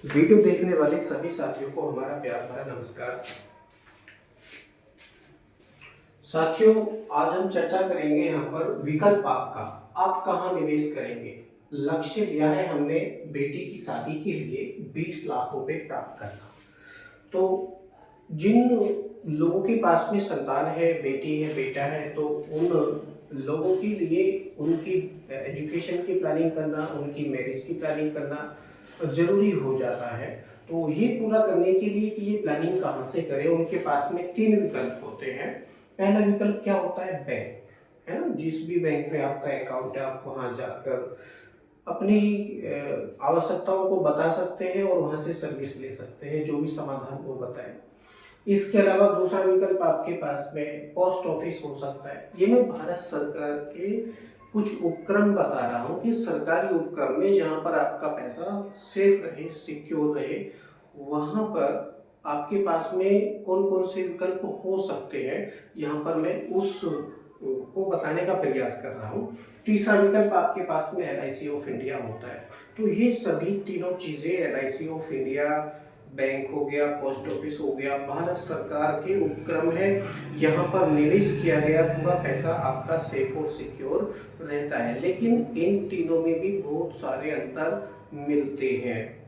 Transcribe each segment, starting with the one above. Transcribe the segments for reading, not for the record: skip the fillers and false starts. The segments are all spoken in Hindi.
वीडियो देखने वाले सभी साथियों को हमारा प्यार भरा नमस्कार। साथियों, आज हम चर्चा करेंगे यहाँ पर विकल्प आपका, आप कहाँ निवेश करेंगे। लक्ष्य लिया है हमने बेटी की शादी के लिए 20 लाख रुपए प्राप्त करना। तो जिन लोगों के पास में संतान है, बेटी है, बेटा है, तो उन लोगों के लिए उनकी एजुकेशन की प्लानिंग करना, उनकी मैरिज की प्लानिंग करना जरूरी हो जाता है। तो ये पूरा करने के लिए कि ये प्लानिंग कहाँ से करें, उनके पास में 3 विकल्प होते हैं। पहला विकल्प क्या होता है? बैंक, है ना। जिस भी बैंक में आपका अकाउंट है, आप वहाँ जाकर अपनी आवश्यकताओं को बता सकते हैं और वहाँ से सर्विस ले सकते हैं, जो भी समाधान वो बताए। इसके अलावा दूसरा विकल्प आपके पास में पोस्ट ऑफिस हो सकता है। ये मैं भारत सरकार के कुछ उपक्रम बता रहा हूँ कि सरकारी उपक्रम में जहाँ पर आपका पैसा सेफ रहे, सिक्योर रहे, वहाँ पर आपके पास में कौन कौन से विकल्प हो सकते हैं, यहाँ पर मैं उस को बताने का प्रयास कर रहा हूँ। तीसरा विकल्प आपके पास में LIC ऑफ इंडिया होता है। तो ये सभी तीनों चीजें, LIC ऑफ इंडिया, बैंक हो गया, पोस्ट ऑफिस हो गया, भारत सरकार के उपक्रम है। यहाँ पर निवेश किया गया पूरा पैसा आपका सेफ और सिक्योर रहता है। लेकिन इन तीनों में भी बहुत सारे अंतर मिलते हैं।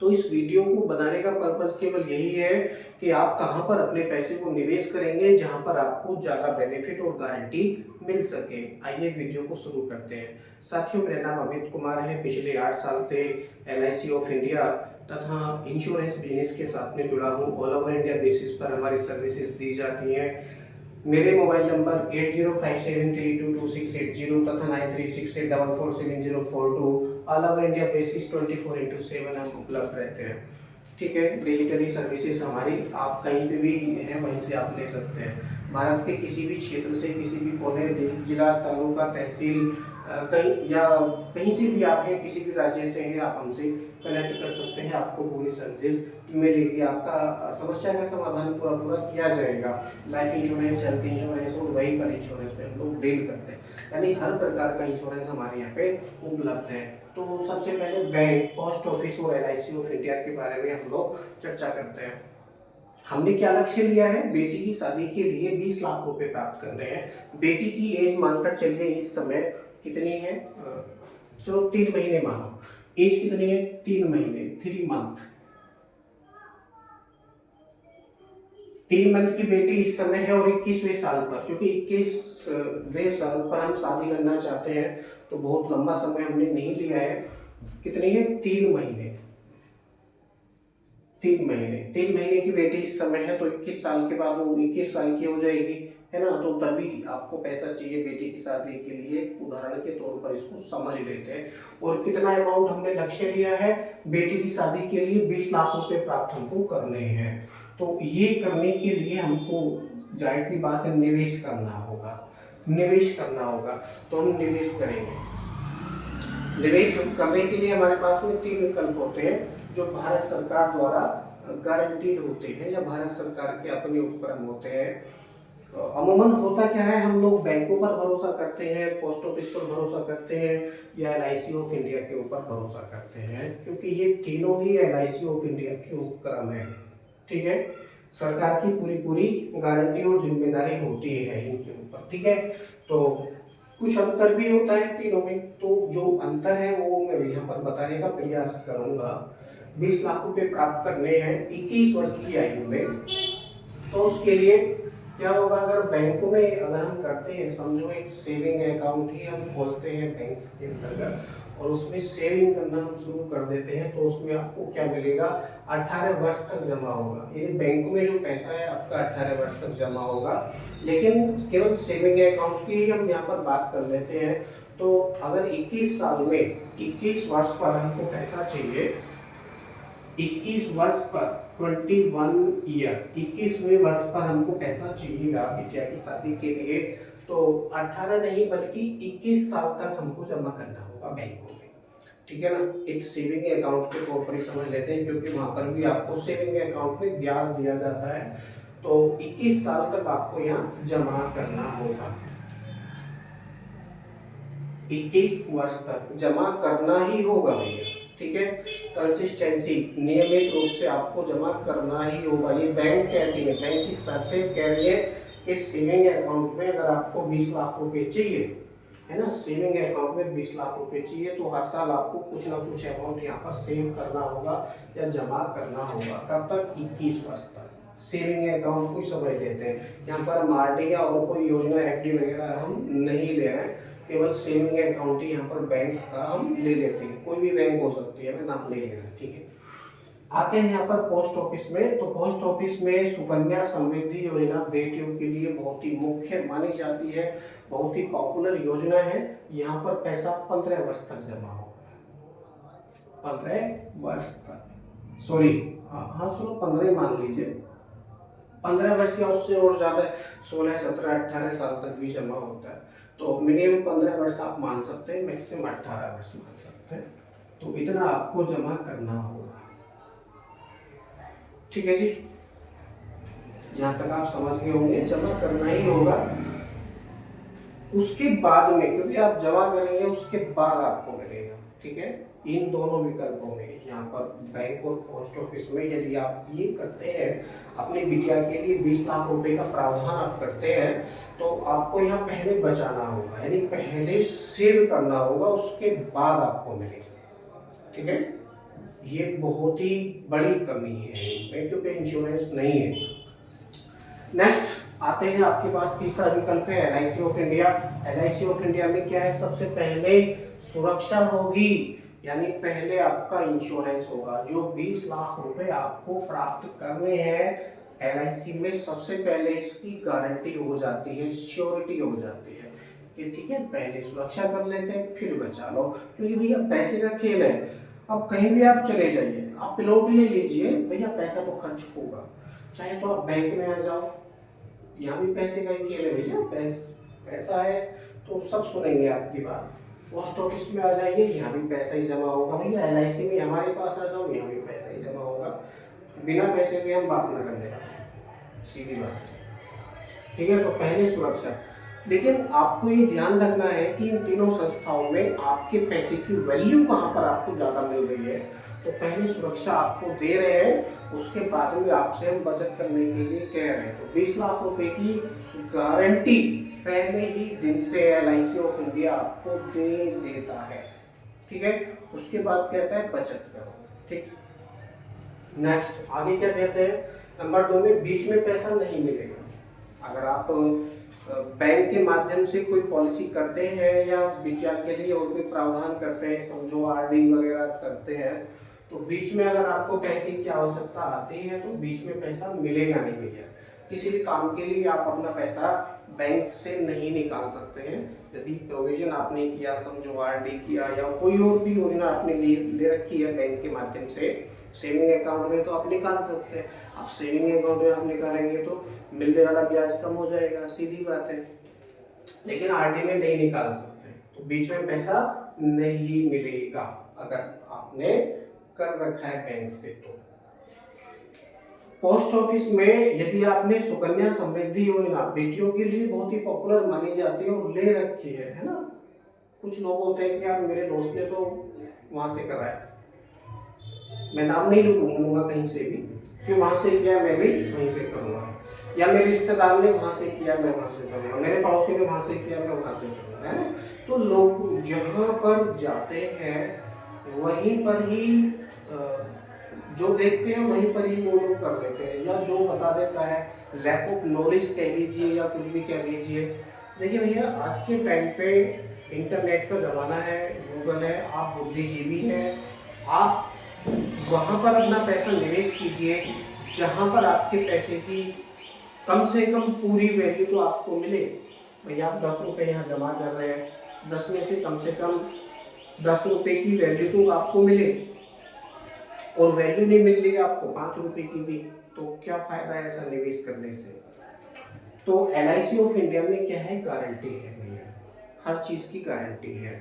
तो इस वीडियो को बनाने का पर्पस केवल यही है कि आप कहां पर अपने पैसे को निवेश करेंगे जहां पर आपको ज़्यादा बेनिफिट और गारंटी मिल सके। आइए वीडियो को शुरू करते हैं। साथियों, मेरा नाम अमित कुमार है। पिछले 8 साल से LIC ऑफ इंडिया तथा इंश्योरेंस बिजनेस के साथ में जुड़ा हूँ। ऑल ओवर इंडिया बेसिस पर हमारी सर्विसेज दी जाती हैं। मेरे मोबाइल नंबर 8057322680 तथा 9368447042 ऑल ओवर इंडिया बेसिस 24/7 हम उपलब्ध रहते हैं। ठीक है, डिजिटली सर्विसेज हमारी आप कहीं पे भी हैं वहीं से आप ले सकते हैं। भारत के किसी भी क्षेत्र से, किसी भी कोने, जिला, तालुका, तहसील, कहीं या कहीं से भी आप हैं, किसी भी राज्य से हैं, आप हमसे कनेक्ट कर सकते हैं। आपको पूरी सर्विसेज मिलेगी, आपका समस्या का समाधान पूरा किया जाएगा। लाइफ इंश्योरेंस, हेल्थ इंश्योरेंस और व्हीकल इंश्योरेंस में हम लोग डील करते हैं, यानी हर प्रकार का इंश्योरेंस हमारे यहाँ पे उपलब्ध है। तो सबसे पहले बैंक, पोस्ट ऑफिस और LIC ऑफ इंडिया के बारे में हम लोग चर्चा करते हैं। हमने क्या लक्ष्य लिया है? बेटी की शादी के लिए 20 लाख रुपए प्राप्त करने हैं। बेटी की एज मानकर चलिए इस समय कितनी है, चलो 3 महीने मानो। एज कितनी है? 3 महीने, 3 मंथ। 3 मंथ की बेटी इस समय है और 21वें साल पर, क्योंकि 21वें साल पर हम शादी करना चाहते हैं, तो बहुत लंबा समय हमने नहीं लिया है। कितनी है? 3 महीने। 3 महीने की बेटी इस समय है, तो 21 साल के बाद वो 21 साल की हो जाएगी, है ना। तो तभी आपको पैसा चाहिए बेटी की शादी के लिए। उदाहरण के तौर पर इसको समझ लेते हैं। और कितना अमाउंट हमने लक्ष्य लिया है? बेटी की शादी के लिए 20 लाख रुपए प्राप्त हमको करने हैं। तो ये करने के लिए हमको जाहिर सी बात है निवेश करना होगा। तो हम निवेश करेंगे। निवेश करने के लिए हमारे पास में 3 विकल्प होते हैं, जो भारत सरकार द्वारा गारंटीड होते हैं या भारत सरकार के अपने उपक्रम होते हैं। अमूमन होता क्या है, हम लोग बैंकों पर भरोसा करते हैं, पोस्ट ऑफिस पर भरोसा करते हैं, या LIC ऑफ इंडिया के ऊपर भरोसा करते हैं, क्योंकि ये तीनों ही LIC ऑफ इंडिया के उपक्रम है। ठीक है, सरकार की पूरी गारंटी और जिम्मेदारी होती है इनके ऊपर। ठीक है, तो कुछ अंतर भी होता है तीनों में। तो जो अंतर है वो मैं यहाँ पर बताने का प्रयास करूंगा। 20 लाख रुपए प्राप्त करने हैं 21 वर्ष की आयु में। तो उसके लिए क्या होगा? अगर बैंकों में अगर हम करते हैं, समझो एक सेविंग अकाउंट ही हम खोलते हैं बैंक के अंतर्गत, और उसमें सेविंग करना हम शुरू कर देते हैं, तो उसमें आपको क्या मिलेगा? 18 वर्ष तक जमा होगा। ये बैंकों में जो पैसा है आपका 18 वर्ष तक जमा होगा। लेकिन केवल सेविंग अकाउंट की ही हम यहाँ पर बात कर लेते हैं। तो अगर 21 साल में 21 वर्ष पर हमको पैसा चाहिए, 21 वर्ष पर 21 ईयर, 21वें वर्ष पर हमको पैसा चाहिएगा बिटिया की शादी के लिए, तो 18 नहीं बल्कि 21 साल तक हमको जमा करना होगा बैंकों में। ठीक है ना। एक सेविंग अकाउंट के तौर पर ही समझ लेते हैं, क्योंकि वहां पर भी आपको सेविंग अकाउंट में ब्याज दिया जाता है। तो 21 साल तक आपको यहाँ जमा करना होगा। 21 वर्ष तक जमा करना ही होगा भैया। ठीक है। कंसिस्टेंसी, नियमित रूप से आपको जमा करना ही होगा। ये बैंक कहती है, बैंक की शर्तें कह रही है कि सेविंग अकाउंट में अगर आपको 20 लाख रुपए चाहिए, है ना, सेविंग अकाउंट में 20 लाख रुपए चाहिए, तो हर साल आपको कुछ ना कुछ अमाउंट यहाँ पर सेव करना होगा या जमा करना होगा। कब तक? 21 वर्ष तक। सेविंग अकाउंट को समझ लेते हैं, यहाँ पर हम आरडी या और कोई योजना एफडी वगैरह हम नहीं ले रहे हैं, केवल सेविंग अकाउंट ही यहाँ पर बैंक का हम ले लेते हैं। कोई भी बैंक हो सकती है, मैं नाम नहीं ले रहा, ठीक है। आते हैं यहाँ पर पोस्ट ऑफिस में। तो पोस्ट ऑफिस में सुकन्या समृद्धि योजना बेटियों के लिए बहुत ही मुख्य मानी जाती है, बहुत ही पॉपुलर योजना है। यहाँ पर पैसा 15 वर्ष तक जमा होगा, 15 वर्ष तक, सॉरी हाँ चलो 15 मान लीजिए, 15 वर्ष या उससे और ज्यादा 16, 17, 18 साल तक भी जमा होता है। तो मिनिमम 15 वर्ष आप मान सकते हैं, मैक्सिमम 18 वर्ष मान सकते हैं। तो इतना आपको जमा करना होगा, ठीक है जी। यहाँ तक आप समझ गए होंगे, जमा करना ही होगा। उसके बाद में, क्योंकि आप जमा करेंगे उसके बाद आपको मिलेगा, ठीक है। इन दोनों विकल्पों में, यहाँ पर बैंक और पोस्ट ऑफिस में, यदि आप ये करते हैं, अपनी बिटिया के लिए 20 लाख रुपए का प्रावधान आप करते हैं, तो आपको यहाँ पहले बचाना होगा, यानी पहले सेव करना होगा, उसके बाद आपको मिलेगा, ठीक है। ये बहुत ही बड़ी कमी है क्योंकि इंश्योरेंस नहीं है। नेक्स्ट आते हैं, आपके पास तीसरा विकल्प है LIC of India. LIC of India में क्या है? सबसे पहले सुरक्षा होगी, यानी पहले आपका इंश्योरेंस होगा। जो 20 लाख रुपए आपको प्राप्त करने हैं एलआईसी में, सबसे पहले इसकी गारंटी हो जाती है, श्योरिटी हो जाती है कि ठीक है, पहले सुरक्षा कर लेते हैं फिर बचा लो। क्योंकि भैया पैसे का खेल है, अब कहीं भी आप चले जाइए, आप प्लॉट ले लीजिए, भैया पैसा तो खर्च होगा। चाहे तो आप बैंक में आ जाओ, यहाँ भी पैसे का ही खेल है भैया, पैसा है तो सब सुनेंगे आपकी बात। पोस्ट ऑफिस में आ जाइए, यहाँ भी पैसा ही जमा होगा भैया। एलआईसी में हमारे पास आ जाओ, यहाँ भी पैसा ही जमा होगा। बिना पैसे के हम बात न करने वाले, सीधी बात, ठीक है। तो पहले सुरक्षा, लेकिन आपको ये ध्यान रखना है कि इन तीनों संस्थाओं में आपके पैसे की वैल्यू कहाँ पर आपको ज़्यादा मिल रही है। तो पहले सुरक्षा आपको दे रहे हैं, उसके बाद में आपसे हम बचत करने के लिए कह रहे हैं। तो 20 लाख रुपए की गारंटी पहले ही दिन से एलआईसी ऑफ इंडिया आपको दे देता है, ठीक है। उसके बाद कहता है बचत करो, ठीक। नेक्स्ट आगे क्या कहते हैं, नंबर 2 में बीच में पैसा नहीं मिलेगा। अगर आप बैंक के माध्यम से कोई पॉलिसी करते हैं या बिटिया के लिए और कोई प्रावधान करते हैं, समझो आरडी वगैरह करते हैं, तो बीच में अगर आपको पैसे की आवश्यकता आती है तो बीच में पैसा मिलेगा नहीं भैया। किसी भी काम के लिए आप अपना पैसा बैंक से नहीं निकाल सकते हैं। यदि प्रोविजन आपने किया, समझो आरडी किया या कोई और भी योजना आपने ले रखी है बैंक के माध्यम से सेविंग अकाउंट में, तो आप निकाल सकते हैं। आप सेविंग अकाउंट में आप निकालेंगे तो मिलने वाला ब्याज कम हो जाएगा, सीधी बात है। लेकिन आरडी में नहीं निकाल सकते, तो बीच में पैसा नहीं मिलेगा अगर आपने कर रखा है बैंक से। तो पोस्ट ऑफिस में यदि आपने सुकन्या समृद्धि योजना बेटियों के लिए बहुत ही पॉपुलर मानी जाती है और ले रखी है ना। कुछ लोग होते हैं कि यार मेरे दोस्त ने तो वहां से कराया, मैं नाम नहीं लूंगा कहीं से भी, कि वहां से किया मैं भी वहीं से करूंगा, या मेरे रिश्तेदार ने वहां से किया मैं वहां से करूंगा, मेरे पड़ोसी ने वहां से किया मैं वहां से करूंगा, है ना। तो लोग जहां पर जाते हैं वहीं पर ही जो देखते हैं वहीं पर ही वो लोग कर लेते हैं, या जो बता देता है, लैक ऑफ नॉलेज कह लीजिए या कुछ भी कह लीजिए। देखिए भैया, आज के टाइम पे इंटरनेट का ज़माना है, गूगल है, आप बुद्धिजीवी हैं, आप वहाँ पर अपना पैसा निवेश कीजिए जहाँ पर आपके पैसे की कम से कम पूरी वैल्यू तो आपको मिले। भैया आप 10 रुपये यहाँ जमा कर रहे हैं, 10 में से कम 10 रुपये की वैल्यू तो आपको मिले, और वैल्यू नहीं मिल रही आपको 5 रुपए की भी, तो क्या फायदा है ऐसा निवेश करने से। तो एलआईसी ऑफ इंडिया में क्या है, गारंटी है भैया, हर चीज की गारंटी है।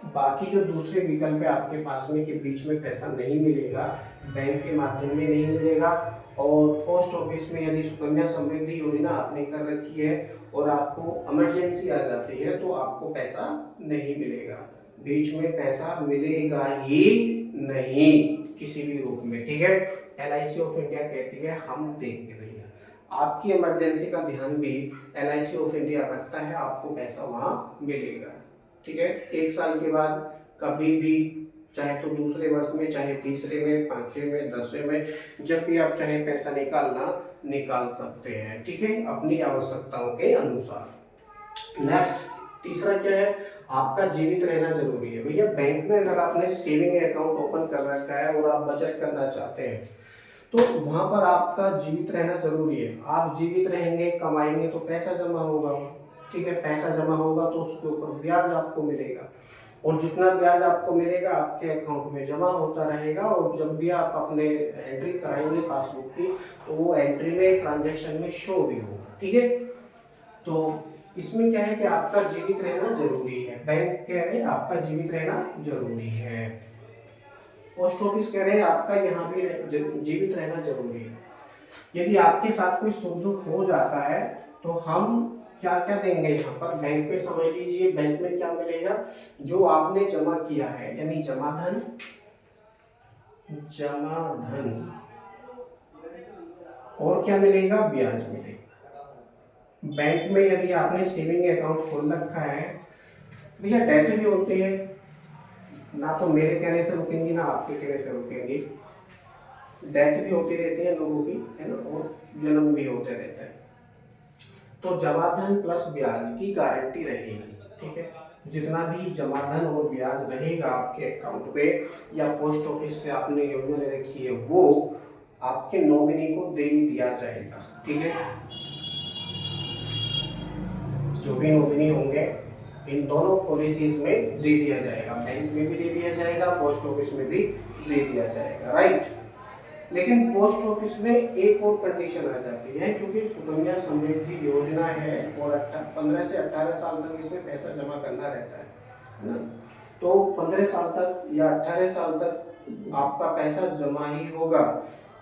बाकी जो दूसरे विकल्प है आपके पास में कि बीच में पैसा नहीं मिलेगा, बैंक के माध्यम में नहीं मिलेगा, और पोस्ट ऑफिस में यदि सुकन्या समृद्धि योजना आपने कर रखी है और आपको इमरजेंसी आ जाती है तो आपको पैसा नहीं मिलेगा। बीच में पैसा मिलेगा ही नहीं किसी भी रूप में, ठीक है। LIC ऑफ इंडिया कहती है हम देंगे भैया, आपकी इमरजेंसी का ध्यान भी LIC ऑफ इंडिया रखता है, आपको पैसा वहां मिलेगा, ठीक है। 1 साल के बाद कभी भी, चाहे तो दूसरे वर्ष में, चाहे तीसरे में, 5वें में, 10वें में, जब भी आप चाहे पैसा निकालना निकाल सकते हैं, ठीक है, अपनी आवश्यकताओं के अनुसार। नेक्स्ट तीसरा क्या है, आपका जीवित रहना जरूरी है भैया। बैंक में अगर आपने सेविंग अकाउंट ओपन कर रखा है और आप बचत करना चाहते हैं तो वहां पर आपका जीवित रहना जरूरी है। आप जीवित रहेंगे, कमाएंगे तो पैसा जमा होगा, ठीक है। पैसा जमा होगा तो उसके ऊपर ब्याज आपको मिलेगा, और जितना ब्याज आपको मिलेगा आपके अकाउंट में जमा होता रहेगा, और जब भी आप अपने एंट्री कराएंगे पासबुक की तो वो एंट्री में, ट्रांजैक्शन में शो भी होगा, ठीक है। तो इसमें क्या है कि आपका जीवित रहना जरूरी है। बैंक कह रहे हैं आपका जीवित रहना जरूरी है, पोस्ट ऑफिस कह रहे हैं आपका यहाँ भी जीवित रहना जरूरी है। यदि आपके साथ कोई सुख दुख हो जाता है तो हम क्या क्या देंगे यहाँ पर, बैंक पे समझ लीजिए, बैंक में क्या मिलेगा, जो आपने जमा किया है यानी जमा धन, और क्या मिलेगा, ब्याज मिलेगा। बैंक में यदि आपने सेविंग अकाउंट खोल रखा है, भैया डेथ भी होती है, ना तो मेरे कहने से रुकेंगी ना आपके कहने से रुकेंगी, डेथ भी होती रहती है लोगों की, है ना, और जन्म भी होते रहते हैं। तो जमा धन प्लस ब्याज की गारंटी रहेगी, ठीक है। जितना भी जमा धन और ब्याज रहेगा आपके अकाउंट पे या पोस्ट ऑफिस से आपने योजना ले रखी है, वो आपके नॉमिनी को दे दिया जाएगा, ठीक है। जो भी नॉमिनी होंगे इन दोनों पॉलिसीज में दे दिया जाएगा, बैंक में भी दे दिया जाएगा, पोस्ट ऑफिस में भी दे दिया जाएगा, राइट। लेकिन पोस्ट ऑफिस में एक और कंडीशन आ जाती है, क्योंकि सुकन्या समृद्धि योजना है और 15 से 18 साल तक इसमें पैसा जमा करना रहता है ना। तो 15 साल तक या 18 साल तक आपका पैसा जमा ही होगा।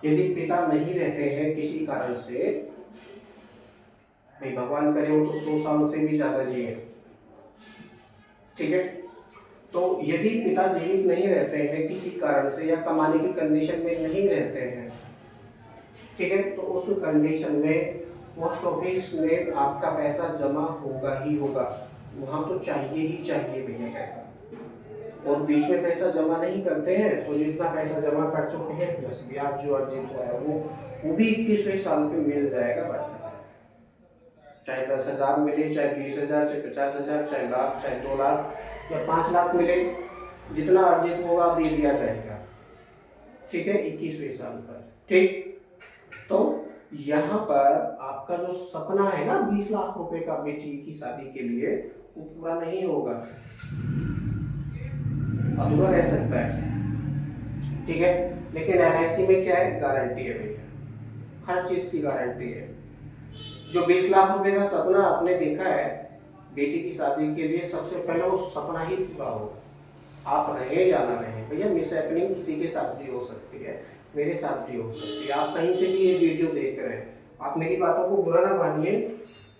यदि पिता नहीं रहते हैं किसी कारण से, भाई भगवान करे वो तो 100 साल से भी ज्यादा जिए, ठीक है। तो यदि पिता जीवित नहीं रहते हैं किसी कारण से या कमाने की कंडीशन में नहीं रहते हैं, ठीक है, तो उस कंडीशन में पोस्ट ऑफिस में आपका पैसा जमा होगा ही होगा, वहां तो चाहिए ही चाहिए भैया पैसा। और बीच में पैसा जमा नहीं करते हैं तो जितना पैसा जमा कर चुके हैं प्लस ब्याज जो अर्जित हुआ है वो भी 21वें साल पे मिल जाएगा बच्चा, चाहे 10,000 मिले, चाहे 20,000, चाहे 50,000, चाहे लाख, चाहे 2 लाख या 5 लाख मिले, जितना अर्जित होगा दे दिया जाएगा, ठीक है, 21वें साल पर, ठीक। तो यहाँ पर आपका जो सपना है ना 20 लाख रुपए का बेटी की शादी के लिए, वो पूरा नहीं होगा, अधूरा रह सकता है, ठीक है। लेकिन LIC में क्या है, गारंटी है भैया, हर चीज की गारंटी है। जो 20 लाख रुपए का सपना आपने देखा है बेटी की शादी के लिए, सबसे पहले वो सपना ही पूरा हो, आप रहे या ना रहे भैया। मिस हैपनिंग किसी के साथ भी हो सकती है, मेरे साथ भी हो सकती है, आप कहीं से भी ये वीडियो देख रहे हैं, आप मेरी बातों को बुरा ना मानिए।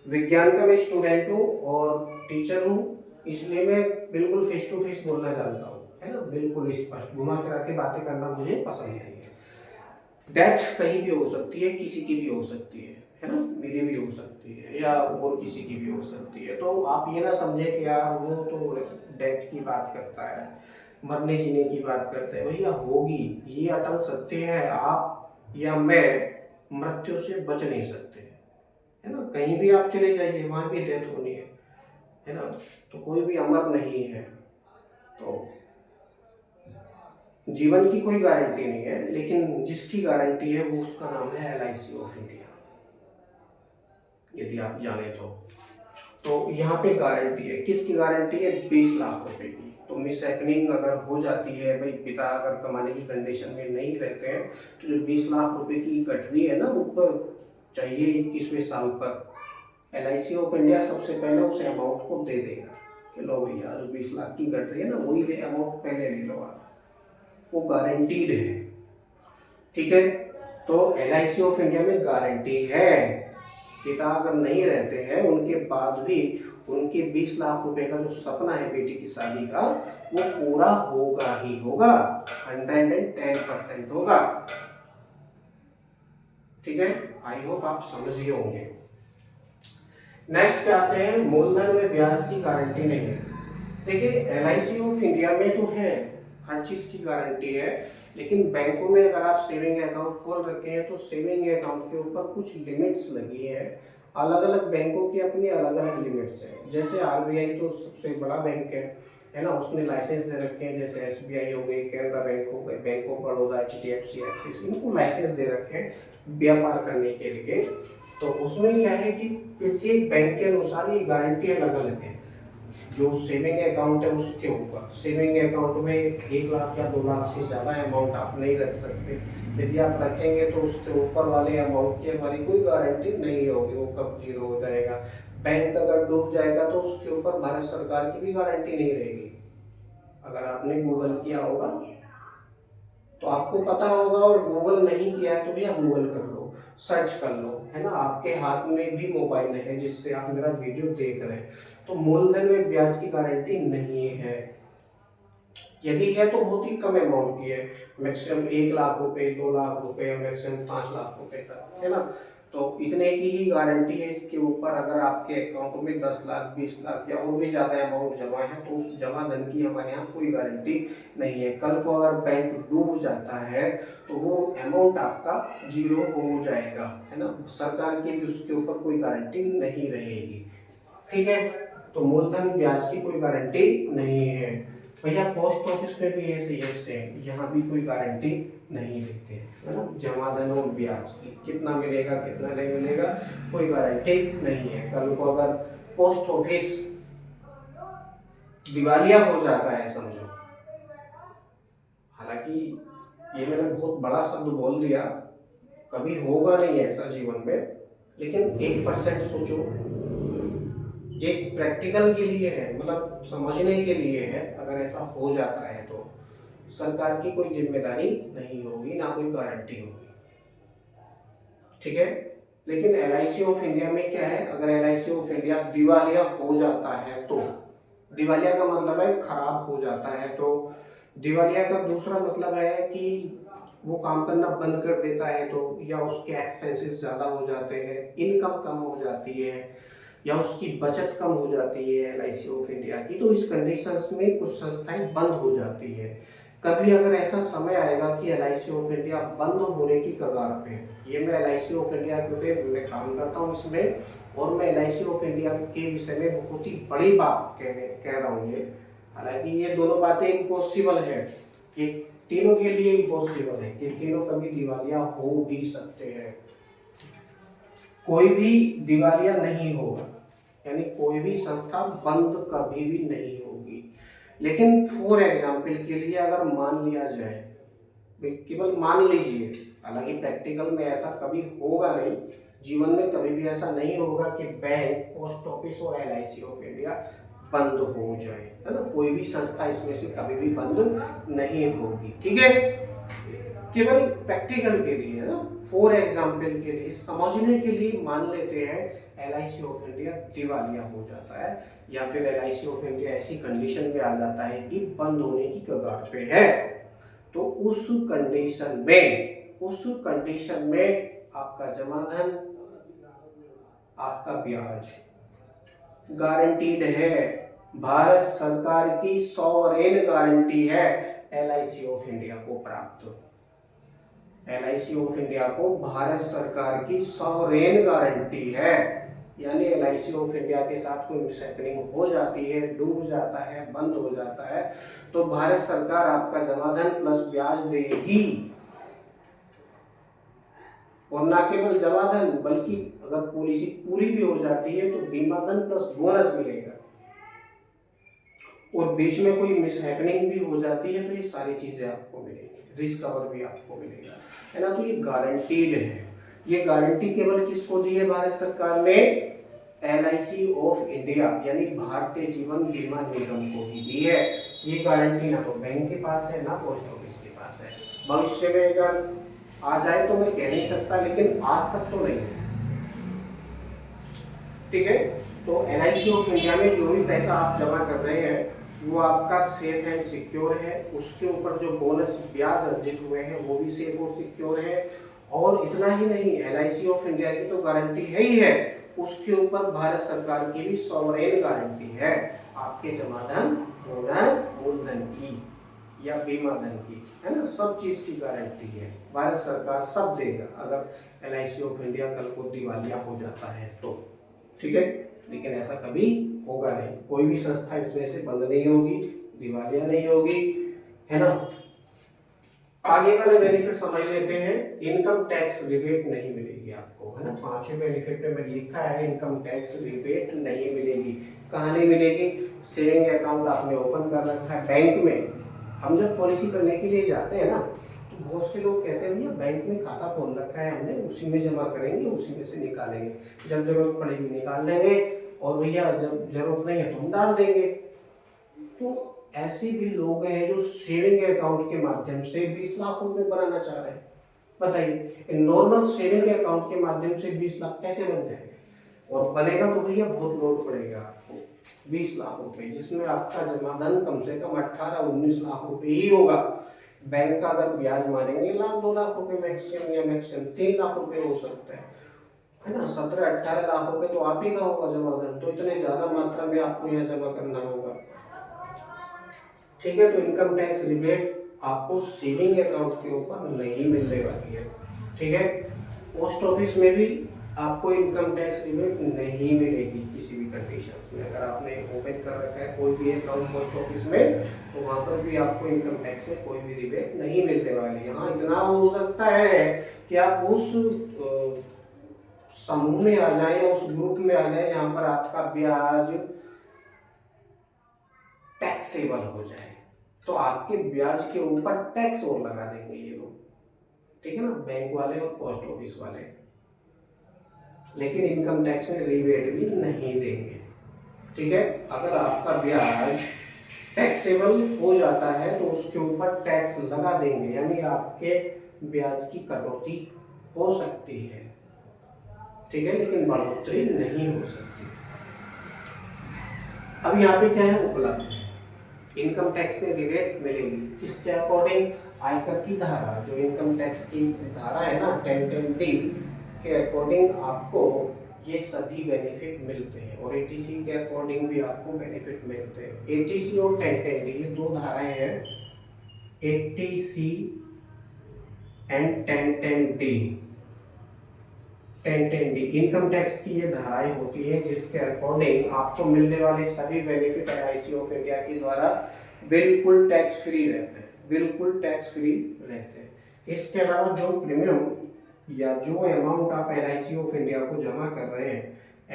विज्ञान का मैं स्टूडेंट हूँ और टीचर हूँ, इसलिए मैं बिल्कुल फेस टू फेस बोलना जानता हूँ, है ना, बिल्कुल स्पष्ट, घुमा फिरा के बातें करना मुझे पसंद नहीं है। डेथ कहीं भी हो सकती है, किसी की भी हो सकती है ना, मेरी भी हो सकती है या और किसी की भी हो सकती है। तो आप ये ना समझे कि यार वो तो डेथ की बात करता है, मरने जीने की बात करते हैं, भैया होगी, ये अटल सत्य है। आप या मैं मृत्यु से बच नहीं सकते, है ना, कहीं भी आप चले जाइए वहां भी डेथ होनी है ना, तो कोई भी अमर नहीं है। तो जीवन की कोई गारंटी नहीं है, लेकिन जिसकी गारंटी है वो उसका नाम है LIC ऑफ इंडिया, यदि आप जाने तो यहाँ पे गारंटी है, किसकी गारंटी है, 20 लाख रुपए की। तो मिस हैपनिंग अगर हो जाती है, भाई पिता अगर कमाने की कंडीशन में नहीं रहते हैं, तो जो 20 लाख रुपए की गठरी है ना ऊपर चाहिए 21वें साल पर, LIC ऑफ इंडिया सबसे पहले उस अमाउंट को दे देगा कि लो भैया जो 20 लाख की गठरी है ना वही अमाउंट पहले ले लो आप, वो गारंटीड है, ठीक है। तो LIC ऑफ इंडिया में गारंटी है, पिता अगर नहीं रहते हैं उनके बाद भी उनके 20 लाख रुपए का जो सपना है बेटी की शादी का वो पूरा होगा ही होगा, 110% होगा। ठीक है, आई होप आप समझिए होंगे। नेक्स्ट पे आते हैं, मूलधन में ब्याज की गारंटी नहीं है। देखिए एलआईसी ऑफ इंडिया में तो है, हर चीज की गारंटी है, लेकिन बैंकों में अगर आप सेविंग अकाउंट खोल रखे हैं तो सेविंग अकाउंट के ऊपर कुछ लिमिट्स लगी है। अलग अलग बैंकों की अपनी अलग अलग लिमिट्स है। जैसे आरबीआई तो सबसे बड़ा बैंक है ना, उसने लाइसेंस दे रखे हैं। जैसे एसबीआई हो गई, कैनरा बैंक हो गई, bank of Baroda, HDFC, axis, इनको लाइसेंस दे रखे हैं व्यापार करने के लिए। तो उसमें क्या है कि प्रत्येक बैंक के अनुसार ये गारंटी अलग अलग है। जो सेविंग अकाउंट है उसके ऊपर, सेविंग अकाउंट में 1 लाख या 2 लाख से ज़्यादा अमाउंट आप नहीं रख सकते। यदि आप रखेंगे तो उसके ऊपर वाले अमाउंट की हमारी कोई गारंटी नहीं होगी, वो कब जीरो हो जाएगा। बैंक अगर डूब जाएगा तो उसके ऊपर भारत सरकार की भी गारंटी नहीं रहेगी। अगर आपने गूगल किया होगा तो आपको पता होगा, और गूगल नहीं किया है तो भैया गूगल कर लो, सर्च कर लो, है ना। आपके हाथ में भी मोबाइल है जिससे आप मेरा वीडियो देख रहे हैं। तो मूलधन में ब्याज की गारंटी नहीं है। यदि है तो बहुत ही कम अमाउंट की है, मैक्सिमम 1 लाख रुपए, 2 लाख रुपए, मैक्सिमम 5 लाख रुपए तक, है ना। तो इतने की ही गारंटी है इसके ऊपर। अगर आपके अकाउंट में 10 लाख, 20 लाख या और भी ज़्यादा अमाउंट जमा है तो उस जमा धन की हमारे यहाँ कोई गारंटी नहीं है। कल को अगर बैंक डूब जाता है तो वो अमाउंट आपका जीरो हो जाएगा, है ना। सरकार की भी उसके ऊपर कोई गारंटी नहीं रहेगी। ठीक है, तो मूलधन ब्याज की कोई गारंटी नहीं है। भैया पोस्ट ऑफिस में भी ऐसे ऐसे यहाँ भी कोई गारंटी नहीं देते, है ना। जमा धन और ब्याज की कितना मिलेगा कितना नहीं मिलेगा कोई गारंटी नहीं है। कल को अगर पोस्ट ऑफिस दिवालिया हो जाता है समझो, हालांकि ये मैंने बहुत बड़ा शब्द बोल दिया, कभी होगा नहीं ऐसा जीवन में, लेकिन 1% सोचो, एक प्रैक्टिकल के लिए है, मतलब समझने के लिए है। अगर ऐसा हो जाता है तो सरकार की कोई जिम्मेदारी नहीं होगी, ना कोई गारंटी होगी। ठीक है, लेकिन एलआईसी ऑफ इंडिया में क्या है, अगर एलआईसी ऑफ इंडिया दिवालिया हो जाता है तो, दिवालिया का मतलब है खराब हो जाता है, तो दिवालिया का दूसरा मतलब है कि वो काम करना बंद कर देता है, तो या उसके एक्सपेंसेस ज़्यादा हो जाते हैं, इनकम कम हो जाती है, या उसकी बचत कम हो जाती है एलआईसी ऑफ इंडिया की, तो इस कंडीशंस में कुछ संस्थाएं बंद हो जाती है। कभी अगर ऐसा समय आएगा कि एलआईसी ऑफ इंडिया बंद होने की कगार पे, ये मैं एलआईसी ऑफ इंडिया क्योंकि मैं काम करता हूँ इसमें, और मैं एलआईसी ऑफ इंडिया के विषय में बहुत ही बड़ी बात कह रहा हूँ ये। हालांकि ये दोनों बातें इम्पॉसिबल है, ये तीनों के लिए इम्पॉसिबल है कि तीनों कभी दिवालिया हो भी सकते हैं। कोई भी दिवालिया नहीं होगा, यानी कोई भी संस्था बंद कभी भी नहीं होगी। लेकिन फॉर एग्जाम्पल के लिए अगर मान लिया जाए, केवल मान लीजिए, हालांकि प्रैक्टिकल में ऐसा कभी होगा नहीं, जीवन में कभी भी ऐसा नहीं होगा कि बैंक, पोस्ट ऑफिस और एलआईसी ऑफ इंडिया बंद हो जाए, है ना। कोई भी संस्था इसमें से कभी भी बंद नहीं होगी। ठीक है, केवल प्रैक्टिकल के लिए, है ना, फॉर एग्जाम्पल के लिए, समझने के लिए मान लेते हैं एलआईसी ऑफ इंडिया दिवालिया हो जाता है, या फिर एलआईसी ऑफ इंडिया ऐसी कंडीशन में आ जाता है कि बंद होने की कगार पे है। तो उस कंडीशन में आपका जमा धन, आपका ब्याज गारंटीड है। भारत सरकार की सॉवरेन गारंटी है एलआईसी ऑफ इंडिया को प्राप्त। एलआईसी ऑफ इंडिया को भारत सरकार की सॉवरेन गारंटी है, यानी एलआईसी ऑफ इंडिया के साथ कोई मिसहैपनिंग हो जाती है, डूब जाता है, बंद हो जाता है, तो भारत सरकार आपका जमा धन प्लस ब्याज देगी। और ना केवल जमा धन, बल्कि अगर पॉलिसी पूरी भी हो जाती है तो बीमा धन प्लस बोनस मिलेगा। और बीच में कोई मिसहैपनिंग भी हो जाती है तो ये सारी चीजें आपको मिलेंगी, रिस्क कवर भी आपको मिलेगा, है ना। तो ये गारंटीड है। ये गारंटी केवल किसको दी है भारत सरकार ने? एलआईसी ऑफ इंडिया यानी भारतीय जीवन बीमा निगम को ही दी है। ये गारंटी ना तो बैंक के पास है ना पोस्ट ऑफिस के पास है। भविष्य में अगर आ जाए तो मैं कह नहीं सकता, लेकिन आज तक तो नहीं है। ठीक है। तो LIC ऑफ इंडिया में जो भी पैसा आप जमा कर रहे हैं वो आपका सेफ एंड सिक्योर है। उसके ऊपर जो बोनस ब्याज अर्जित हुए हैं वो भी सेफ और सिक्योर है। और इतना ही नहीं, LIC ऑफ इंडिया की तो गारंटी है ही है, उसके ऊपर भारत सरकार की भी सॉवरेन गारंटी है आपके जमा धन, बोनस, मूलधन की या बीमा धन की, है ना, सब चीज की गारंटी है। भारत सरकार सब देगा अगर LIC ऑफ इंडिया कल को दिवालिया हो जाता है तो, ठीक है। लेकिन ऐसा कभी होगा नहीं, कोई भी संस्था इसमें से बंद नहीं होगी, दिवालिया नहीं होगी, है ना। आगे वाले बेनिफिट समझ लेते हैं। इनकम टैक्स रिबेट नहीं मिलेगी आपको, है ना। 5वें बेनिफिट में मैंने लिखा है इनकम टैक्स रिबेट नहीं मिलेगी। कहाँ नहीं मिलेगी? सेविंग अकाउंट आपने ओपन कर रखा है बैंक में, हम जब पॉलिसी करने के लिए जाते हैं ना तो बहुत से लोग कहते हैं भैया बैंक में खाता खोल रखा है हमने, उसी में जमा करेंगे, उसी में से निकालेंगे, जब जरूरत पड़ेगी निकाल लेंगे, और भैया जब जरूरत नहीं है तो हम डाल देंगे। तो ऐसे भी लोग हैं जो सेविंग अकाउंट के माध्यम से 20 लाख रुपए बनाना चाह रहे हैं। बताइए नॉर्मल सेविंग अकाउंट के माध्यम से 20 लाख कैसे बन जाएगा? और बनेगा तो भैया बहुत लोड पड़ेगा आपको। 20 लाख रुपए जिसमें आपका जमा धन कम से कम 18-19 लाख रुपए ही होगा। बैंक का अगर ब्याज मानेंगे 1-2 लाख रुपए मैक्सिमम, या मैक्सिमम 3 लाख रुपए हो सकता है ना। 17-18 लाख रुपए तो आप ही का होगा जमा धन, तो इतने ज्यादा मात्रा में आपको यहाँ जमा करना होगा, ठीक है। तो इनकम टैक्स रिबेट आपको सेविंग अकाउंट के ऊपर नहीं मिलने वाली है, ठीक है। पोस्ट ऑफिस में भी आपको इनकम टैक्स रिबेट नहीं मिलेगी किसी भी कंडीशंस में। अगर आपने ओपन कर रखा है कोई भी अकाउंट पोस्ट ऑफिस में तो वहां पर भी आपको इनकम टैक्स में कोई भी रिबेट नहीं मिलने वाली है। हाँ, इतना हो सकता है कि आप उस समूह में आ जाए या उस ग्रुप में आ जाए जहां पर आपका ब्याज टैक्सेबल हो जाए, तो आपके ब्याज के ऊपर टैक्स और लगा देंगे ये लोग, ठीक है ना, बैंक वाले और पोस्ट ऑफिस वाले। लेकिन इनकम टैक्स में रिबेट भी नहीं देंगे, ठीक है। अगर आपका ब्याज टैक्सेबल हो जाता है तो उसके ऊपर टैक्स लगा देंगे, यानी आपके ब्याज की कटौती हो सकती है, ठीक है, लेकिन बढ़ोतरी नहीं हो सकती। अब यहाँ पे क्या है उपलब्ध, इनकम टैक्स में रिबेट मिलेगी किसके अकॉर्डिंग? आयकर की धारा, जो इनकम टैक्स की धारा है ना 1010D के अकॉर्डिंग आपको ये सभी बेनिफिट मिलते हैं, और ATC के अकॉर्डिंग भी आपको बेनिफिट मिलते हैं। ATC और 1010D ये दो धाराएं हैं, ATC and 1010D। 1010D income tax की ये धाराएं होती है जिसके अकॉर्डिंग आपको मिलने वाले सभी बेनिफिट LIC ऑफ इंडिया के द्वारा बिल्कुल टैक्स फ्री रहते हैं, बिल्कुल टैक्स फ्री रहते हैं। इसके अलावा जो प्रीमियम या जो अमाउंट आप LIC ऑफ इंडिया को जमा कर रहे हैं,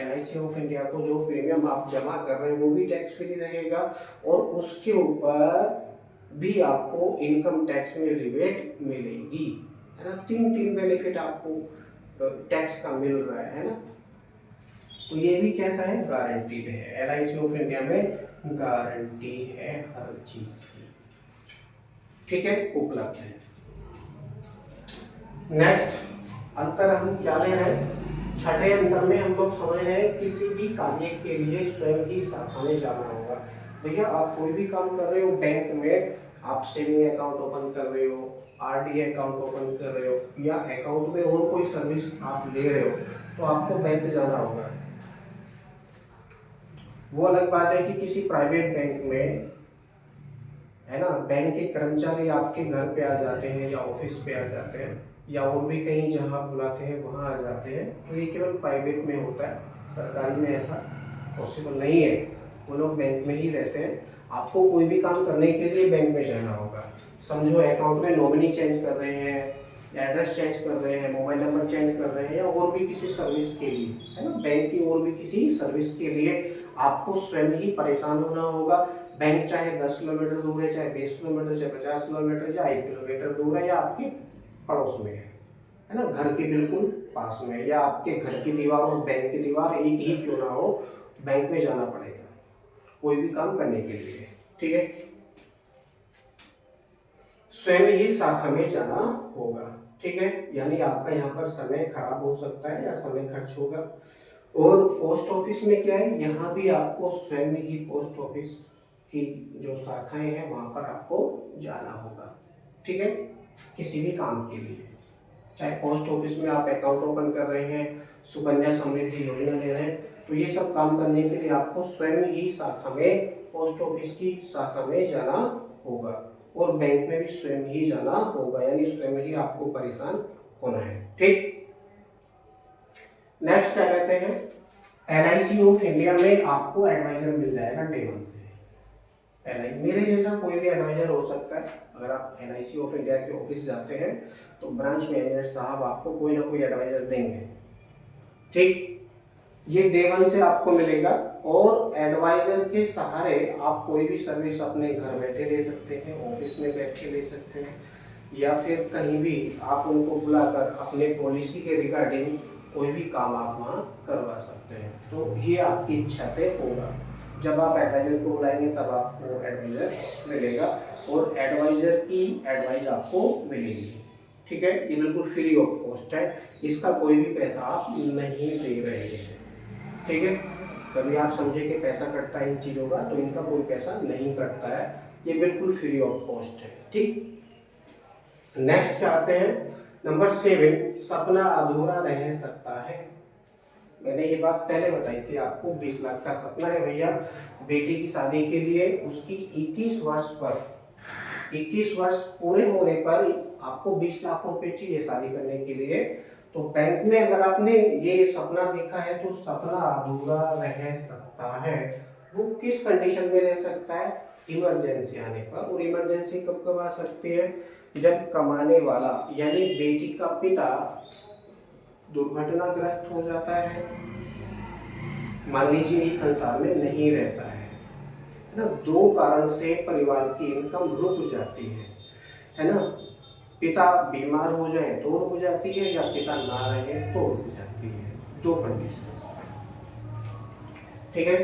LIC ऑफ इंडिया को जो प्रीमियम आप जमा कर रहे हैं वो भी टैक्स फ्री रहेगा, और उसके ऊपर भी आपको इनकम टैक्स में रिबेट मिलेगी, है ना। तीन बेनिफिट आपको टैक्स का मिल रहा है ना। तो ये भी कैसा है? गारंटीड है। LIC ऑफ इंडिया में गारंटी है हर चीज की, ठीक है, उपलब्ध है। नेक्स्ट अंतर हम क्या ले रहे हैं? छठे अंतर में हम लोग समझ रहे हैं किसी भी कार्य के लिए स्वयं ही शाखा में जाना होगा। भैया आप कोई भी काम कर रहे हो बैंक में, आप सेविंग अकाउंट ओपन कर रहे हो, RD अकाउंट ओपन कर रहे हो, या अकाउंट में और कोई सर्विस आप ले रहे हो, तो आपको बैंक जाना होगा। वो अलग बात है कि किसी प्राइवेट बैंक में, है ना, बैंक के कर्मचारी आपके घर पे आ जाते हैं या ऑफिस पे आ जाते हैं या और भी कहीं जहाँ बुलाते हैं वहाँ आ जाते हैं, तो ये केवल प्राइवेट में होता है, सरकारी में ऐसा पॉसिबल नहीं है। वो लोग बैंक में ही रहते हैं। आपको कोई भी काम करने के लिए बैंक में जाना होगा। समझो अकाउंट में नॉमिनी चेंज कर रहे हैं, एड्रेस चेंज कर रहे हैं, मोबाइल नंबर चेंज कर रहे हैं, या और भी किसी सर्विस के लिए, है ना, बैंक की और भी किसी सर्विस के लिए आपको स्वयं ही परेशान होना होगा। बैंक चाहे 10 किलोमीटर दूर है, चाहे 20 किलोमीटर, चाहे 50 किलोमीटर, या 1 किलोमीटर दूर है, या आपके पड़ोस में है ना, घर के बिल्कुल पास में, या आपके घर की दीवार और बैंक की दीवार एक ही क्यों ना हो, बैंक में जाना पड़ेगा कोई भी काम करने के लिए, ठीक है। स्वयं ही शाखा में जाना होगा, ठीक है। यानी आपका यहाँ पर समय खराब हो सकता है या समय खर्च होगा, और पोस्ट ऑफिस में क्या है, यहाँ भी आपको स्वयं ही पोस्ट ऑफिस की जो शाखाएं हैं वहाँ पर आपको जाना होगा, ठीक है, किसी भी काम के लिए। चाहे पोस्ट ऑफिस में आप अकाउंट ओपन कर रहे हैं, सुकन्या समृद्धि योजना ले रहे हैं, तो ये सब काम करने के लिए आपको स्वयं ही शाखा में, पोस्ट ऑफिस की शाखा में जाना होगा, और बैंक में भी स्वयं ही जाना होगा, यानी स्वयं ही आपको परेशान होना है, ठीक। नेक्स्ट क्या कहते हैं, LIC ऑफ इंडिया में आपको एडवाइजर मिल जाएगा डे 1 से। मेरे जैसा कोई भी एडवाइजर हो सकता है। अगर आप LIC ऑफ इंडिया के ऑफिस जाते हैं तो ब्रांच मैनेजर साहब आपको कोई ना कोई एडवाइजर देंगे, ठीक। ये डे 1 से आपको मिलेगा, और एडवाइजर के सहारे आप कोई भी सर्विस अपने घर बैठे ले सकते हैं, ऑफिस में बैठ के ले सकते हैं, या फिर कहीं भी आप उनको बुलाकर अपने पॉलिसी के रिगार्डिंग कोई भी काम आप वहाँ करवा सकते हैं। तो ये आपकी इच्छा से होगा, जब आप एडवाइजर को बुलाएंगे तब आपको एडवाइजर मिलेगा, और एडवाइजर की एडवाइस आपको मिलेगी, ठीक है। ये बिल्कुल फ्री ऑफ कॉस्ट है, इसका कोई भी पैसा आप नहीं दे रहे हैं, ठीक है। कभी आप समझे कि पैसा कटता है इन चीज़ों का, तो इनका कोई पैसा नहीं कटता है, ये बिल्कुल फ्री ऑफ कॉस्ट है, ठीक। नेक्स्ट क्या आते हैं, नंबर 7, सपना अधूरा रह सकता है। मैंने ये बात पहले बताई थी आपको, 20 लाख का सपना है भैया बेटी की शादी के लिए, उसकी 21 वर्ष पूरे होने पर आपको 20 लाख रुपए चाहिए शादी करने के लिए। तो बैंक में अगर आपने ये सपना देखा है तो सपना अधूरा रह सकता है। वो किस कंडीशन में रह सकता है, इमरजेंसी आने पर। और इमरजेंसी कब कब आ सकती है, जब कमाने वाला यानी बेटी का पिता दुर्घटनाग्रस्त हो जाता है, मान लीजिए इस संसार में नहीं रहता है ना, 2 कारण से परिवार की इनकम रुक जाती है ना। पिता बीमार हो जाए तो रुक जाती है, या पिता ना रहे तो रुक जाती है, 2 कंडीशन, ठीक है।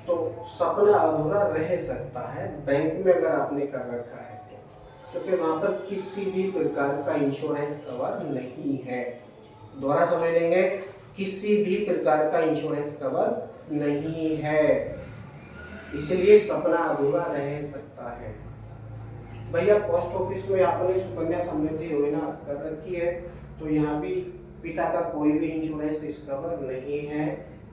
तो सपना अधूरा रह सकता है बैंक में अगर आपने कर रखा है तो, क्योंकि वहां पर किसी भी प्रकार का इंश्योरेंस कवर नहीं है। दोबारा समझ लेंगे, किसी भी प्रकार का इंश्योरेंस कवर नहीं है, इसलिए सपना अधूरा रह सकता है। भैया पोस्ट ऑफिस में आपने सुकन्या समृद्धि योजना कर रखी है, तो यहाँ भी पिता का कोई भी इंश्योरेंस इस कवर नहीं है।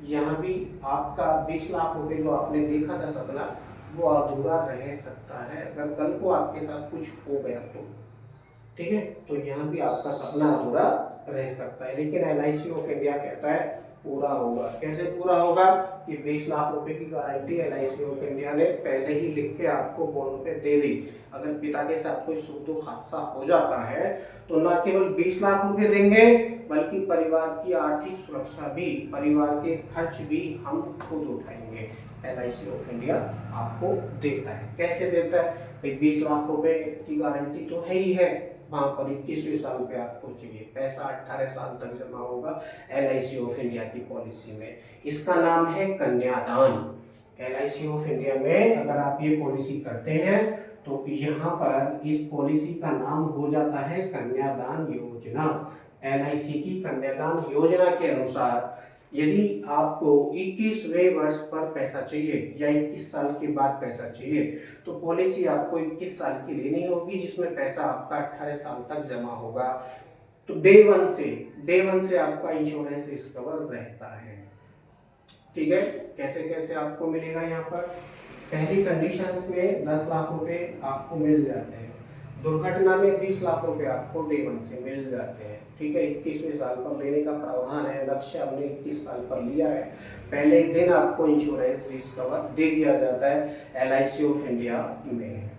यहाँ भी आपका 20 लाख रुपए जो आपने देखा था सपना, वो अधूरा रह सकता है अगर कल को आपके साथ कुछ हो गया तो, ठीक है। तो यहाँ भी आपका सपना अधूरा रह सकता है, लेकिन LIC ऑफ इंडिया कहता है पूरा होगा। कैसे पूरा होगा, ये 20 लाख रुपए की गारंटी LIC ऑफ इंडिया ने पहले ही लिख के आपको बॉन्ड पे दे दी। अगर पिता के साथ कोई सुख दुख हादसा हो जाता है तो न केवल 20 लाख रुपए देंगे, बल्कि परिवार की आर्थिक सुरक्षा भी, परिवार के खर्च भी हम खुद उठाएंगे। LIC ऑफ इंडिया आपको देता है। कैसे देता है, 20 लाख रुपए की गारंटी तो है ही है, वहां पर 21वें साल पे आपको चाहिए पैसा, 18 साल तक जमा होगा LIC ऑफ इंडिया की पॉलिसी में। इसका नाम है कन्यादान। LIC ऑफ इंडिया में अगर आप ये पॉलिसी करते हैं तो यहाँ पर इस पॉलिसी का नाम हो जाता है कन्यादान योजना। LIC की कन्यादान योजना के अनुसार यदि आपको 21वें वर्ष पर पैसा चाहिए या 21 साल के बाद पैसा चाहिए, तो पॉलिसी आपको 21 साल की लेनी होगी, जिसमें पैसा आपका 18 साल तक जमा होगा। तो डे वन से आपका इंश्योरेंस रिस्क कवर रहता है, ठीक है। कैसे कैसे आपको मिलेगा, यहाँ पर पहली कंडीशंस में 10 लाख रुपए आपको मिल जाते हैं, दुर्घटना में 20 लाख रुपए आपको डे 1 से मिल जाते हैं, ठीक है। 21वें साल पर लेने का प्रावधान है, लक्ष्य हमने 21 साल पर लिया है, पहले दिन आपको इंश्योरेंस रिस्क कवर दे दिया जाता है LIC ऑफ इंडिया में,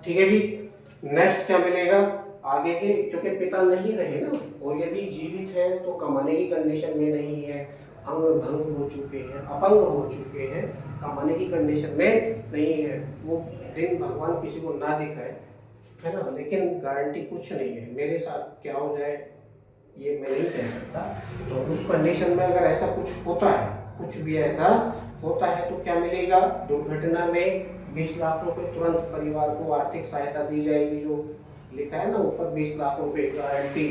ठीक है जी। नेक्स्ट क्या मिलेगा आगे के, क्योंकि पिता नहीं रहे ना, और यदि जीवित है तो कमाने की कंडीशन में नहीं है, अंग भंग हो चुके हैं, अपंग हो चुके हैं, कमाने की कंडीशन में नहीं है, वो दिन भगवान किसी को ना दिखाए, है ना, लेकिन गारंटी कुछ नहीं है, मेरे साथ क्या हो जाए ये मैं नहीं कह सकता। तो उस कंडीशन में अगर ऐसा कुछ होता है, कुछ भी ऐसा होता है तो क्या मिलेगा, दुर्घटना में 20 लाख रुपए तुरंत परिवार को आर्थिक सहायता दी जाएगी, जो लिखा है ना ऊपर 20 लाख रुपए गारंटी,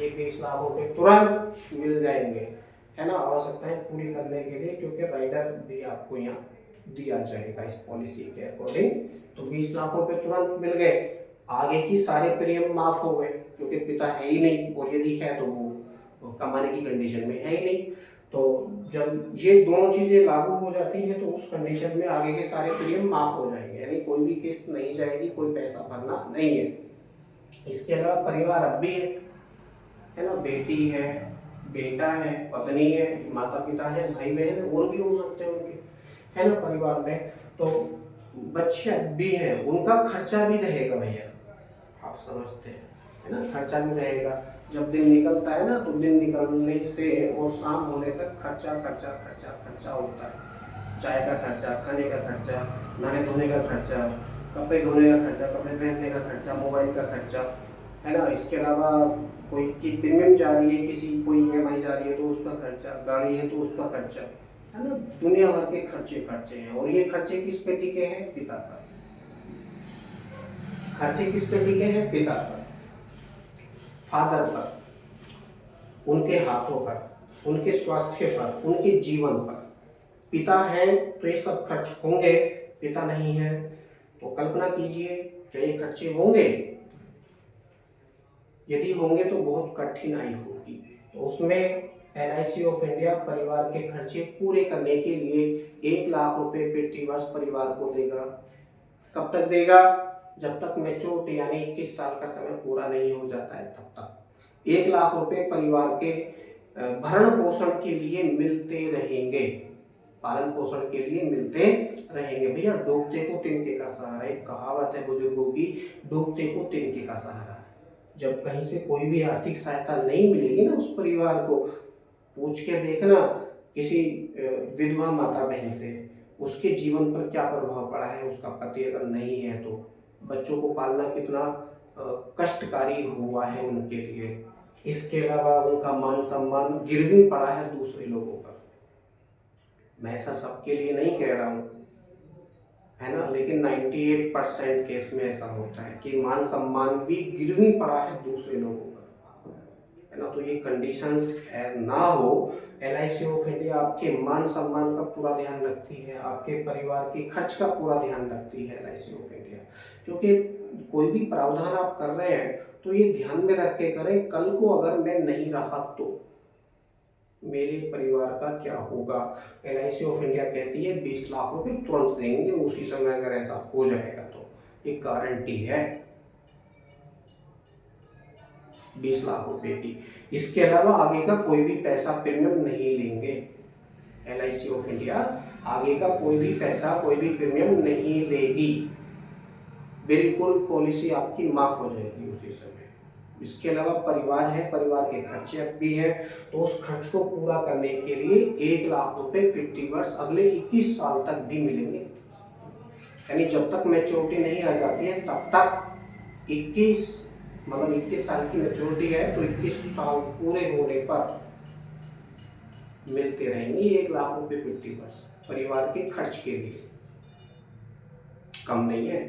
ये 20 लाख रुपए तुरंत मिल जाएंगे। है ना, आवश्यकताएं पूरी करने के लिए, क्योंकि राइडर भी आपको यहाँ दिया जाएगा इस पॉलिसी के अकॉर्डिंग। तो 20 लाख रुपए तुरंत मिल गए, आगे की सारे प्रीमियम माफ हो गए, क्योंकि पिता है ही नहीं, और यदि है तो वो कमाने की कंडीशन में है ही नहीं। तो जब ये दोनों चीजें लागू हो जाती हैं तो उस कंडीशन में आगे के सारे प्रीमियम माफ हो जाएंगे, यानी कोई भी किस्त नहीं जाएगी, कोई पैसा भरना नहीं है। इसके अलावा परिवार अब भी है ना, बेटी है, बेटा है, पत्नी है, माता पिता है, भाई बहन है, और भी हो सकते हैं उनके, है ना, परिवार में। तो बच्चे भी हैं, उनका खर्चा भी रहेगा भैया, आप समझते हैं, है ना, खर्चा भी रहेगा। जब दिन निकलता है ना, तो दिन निकलने से और शाम होने तक खर्चा खर्चा खर्चा खर्चा होता है। चाय का खर्चा, खाने का खर्चा, नहाने धोने का खर्चा, कपड़े धोने का खर्चा, कपड़े पहनने का खर्चा, मोबाइल का खर्चा, है ना। इसके अलावा कोई की प्रीमियम जा रही है, किसी कोई EMI जा रही है तो उसका खर्चा, गाड़ी है तो उसका खर्चा, है ना, दुनिया भर के खर्चे हैं। और ये खर्चे किस पे टिके हैं? पिता पर। खर्चे किस पे टिके हैं? पिता पर, फादर पर, उनके हाथों पर, उनके स्वास्थ्य पर, उनके जीवन पर। पिता है तो ये सब खर्च होंगे, पिता नहीं है तो कल्पना कीजिए क्या ये खर्चे होंगे? यदि होंगे तो बहुत कठिनाई होगी। तो उसमें LIC ऑफ इंडिया परिवार के खर्चे पूरे करने के लिए 1 लाख रुपए प्रति वर्ष परिवार को देगा। कब तक देगा? जब तक मैच्योरिटी यानी 21 साल का समय पूरा नहीं हो जाता है तब तक 1 लाख रुपए परिवार के भरण पोषण के लिए मिलते रहेंगे, पालन पोषण के लिए मिलते रहेंगे। भैया डूबते को तिनके का सहारा, एक कहावत है बुजुर्गों की, डूबते को तिनके का सहारा। जब कहीं से कोई भी आर्थिक सहायता नहीं मिलेगी ना उस परिवार को, पूछ के देखना किसी विधवा माता बहन से, उसके जीवन पर क्या प्रभाव पड़ा है, उसका पति अगर नहीं है तो बच्चों को पालना कितना कष्टकारी हुआ है उनके लिए। इसके अलावा उनका मान सम्मान गिरवी पड़ा है दूसरे लोगों पर। मैं ऐसा सबके लिए नहीं कह रहा हूँ, है ना, लेकिन 98% केस में ऐसा होता है कि मान सम्मान भी गिरवी पड़ा है दूसरे लोगों पर, है ना। तो ये कंडीशंस है ना हो। LIC ऑफ इंडिया आपके मान सम्मान का पूरा ध्यान रखती है, आपके परिवार के खर्च का पूरा ध्यान रखती है LIC ऑफ इंडिया। क्योंकि कोई भी प्रावधान आप कर रहे हैं तो ये ध्यान में रख के करें, कल को अगर मैं नहीं रहा तो मेरे परिवार का क्या होगा। LIC ऑफ इंडिया कहती है 20 लाख रुपए तुरंत देंगे उसी समय, अगर ऐसा हो जाएगा तो ये गारंटी है 20 लाख रुपए की। इसके अलावा आगे का कोई भी पैसा प्रीमियम नहीं लेंगे। LIC ऑफ इंडिया आगे का कोई भी पैसा, कोई भी प्रीमियम नहीं लेगी, बिल्कुल पॉलिसी आपकी माफ हो जाएगी उसी समय। इसके अलावा परिवार है, परिवार के खर्चे भी है, तो उस खर्च को पूरा करने के लिए 1 लाख रुपए प्रति वर्ष अगले 21 साल तक भी मिलेंगे। यानी जब तक मैच्योरिटी नहीं आ जाती है तब तक 21 साल की मैच्योरिटी है तो 21 साल पूरे होने पर मिलते रहेंगे 1 लाख रुपए प्रति वर्ष परिवार के खर्च के लिए। कम नहीं है।